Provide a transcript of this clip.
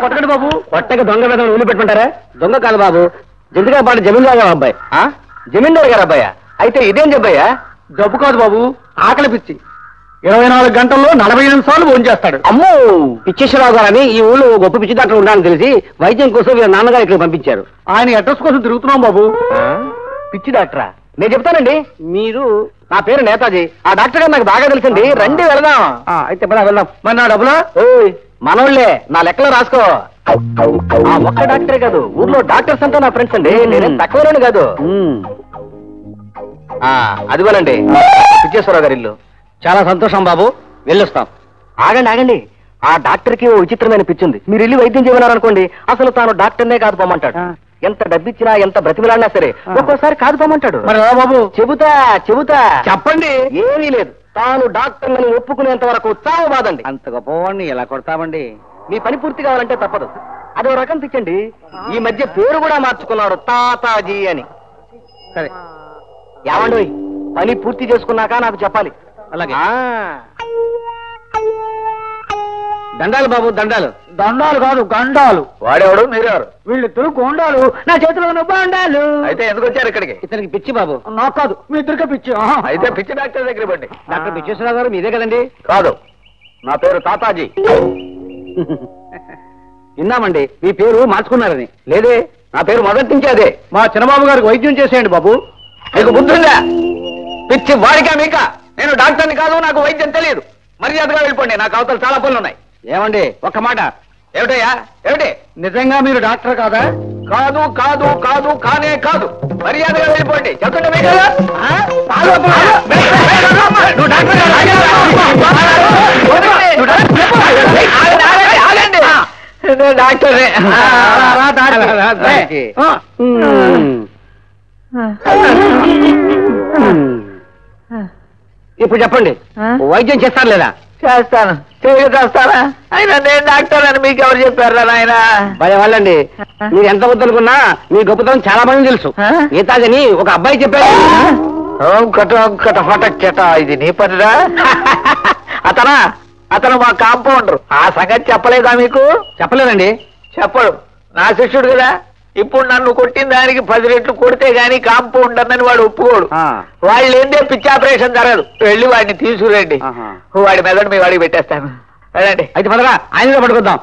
కొట్టండి బాబు. కొట్టక దొంగ మీద ఊళ్ళు పెట్టుకుంటారా? దొంగ కాదు బాబు, జంతుగా పాటు జమీందారు గారు అబ్బాయి. జమీందారు గారు అబ్బాయా? అయితే ఇదేం చెప్పయ్యా? డబ్బు కాదు బాబు, ఆకలి పిచ్చి. 24 గంటల్లో 40 నిమిషాలు ఫోన్ చేస్తాడు. అమ్మో, పిచ్చేశ్వరరావు గారని ఈ ఊళ్ళో గొప్ప పిచ్చి డాక్టర్ ఉండాలని తెలిసి వైద్యం కోసం వీళ్ళ నాన్నగారు ఇక్కడ పంపించారు. ఆయన అడ్రస్ కోసం తిరుగుతున్నాం బాబు. పిచ్చి డాక్టరా? నేను చెప్తానండి. మీరు, నా పేరు నేతాజీ. ఆ డాక్టర్ గారు నాకు బాగా తెలిసింది. రండి వెళదాం. అయితే వెళ్దాం. మరి నా డబ్బులా? మనోళ్లే, నా లెక్కలో రాసుకో. ఆ ఒక్క డాక్టరే కాదు, ఊర్లో డాక్టర్స్ అంతా నా ఫ్రెండ్స్ అండి. నేనేం తక్కువలోనే కాదు. అది వెళ్ళండి, పిచ్చేశ్వరరావు గారి ఇల్లు. చాలా సంతోషం బాబు, వెళ్ళొస్తాం. ఆగండి. ఆ డాక్టర్ కి ఓ విచిత్రమైన పిచ్చింది. మీరు వెళ్ళి వైద్యం చేయమన్నారనుకోండి, అసలు తాను డాక్టర్నే కాదు పోమంటాడు. ఎంత డబ్బిచ్చినా, ఎంత బ్రతిమిలాడినా సరే ఒక్కోసారి కాదు పోమంటాడు. బాబు చెబుతా చెప్పండి. ఏమీ లేదు, తాను డాక్టర్ని ఒప్పుకునేంత వరకు చావు బాదండి. అంత గొప్పవాడిని ఎలా కొడతామండి? మీ పని పూర్తి కావాలంటే తప్పదు. అదో రకం పిచ్చండి. ఈ మధ్య పేరు కూడా మార్చుకున్నారు, తాతాజీ అని. సరే ఏమండి, పని పూర్తి చేసుకున్నాక నాకు చెప్పాలి. అలాగే. దండాలు బాబు, దండాలు. దండాలు కాదు, గండాలు. వాడేవాడు, మీరెవరు? వీళ్ళిద్దరు గోండాలు, నా చేతిలో ఉన్న బాండాలు. అయితే ఎందుకు వచ్చారు ఇక్కడికి? ఇతనికి పిచ్చి బాబు. నాకు కాదు, మీ ఇద్దరికే పిచ్చి. అయితే పిచ్చి డాక్టర్ దగ్గర పండి. డాక్టర్ పిచ్చేశ్వరరావు గారు మీదే కదండి? కాదు, నా పేరు తాతాజీ. విన్నామండి మీ పేరు మార్చుకున్నారని. లేదే, నా పేరు మొదటి నుంచి అదే. మా చిన్నబాబు గారికి వైద్యం చేసేయండి బాబు. మీకు బుద్ధుందా? పిచ్చి వాడికా మీకా? నేను డాక్టర్ని కాదు, నాకు వైద్యం తెలియదు. మర్యాదగా వెళ్ళిపోండి, నాకు అవతల చాలా పనులు ఉన్నాయి. ఏమండి, ఒక్క మాట. ఏమిటయ్యా? ఏమిటి? నిజంగా మీరు డాక్టర్ కాదా? కాదు కాదు కాదు, కానే కాదు. మర్యాదగా వెళ్ళిపోండి. చెప్పండి మీకు. డాక్టరే. ఇప్పుడు చెప్పండి, వైద్యం చేస్తారు లేదా? చేస్తాను. చేస్తారా? అయినా నేను డాక్టర్ అని మీకు ఎవరు చెప్పారా నాయన? భయం వాళ్ళండి. మీరు ఎంత వద్దనుకున్నా మీ గొప్పతనం చాలా మంది తెలుసు. నేతాజని ఒక అబ్బాయి చెప్పారు. ఇది నీ పనిరా? అతను మా కాంపౌండర్. ఆ సంగతి చెప్పలేదా మీకు? చెప్పలేదండి. చెప్పడు, నా శిష్యుడు కదా. ఇప్పుడు నన్ను కొట్టిన దానికి 10 రెట్లు కొడితే గానీ కాంపౌండర్ అని వాడు ఒప్పుకోడు. వాళ్ళు ఏందే పిచ్చి ఆపరేషన్ జరగదు. వెళ్ళి వాడిని తీసుకురండి, వాడి మెదడు మీ వాడికి పెట్టేస్తాను. వెళ్ళండి. అయితే పదరా, ఆయనగా పట్టుకుందాం.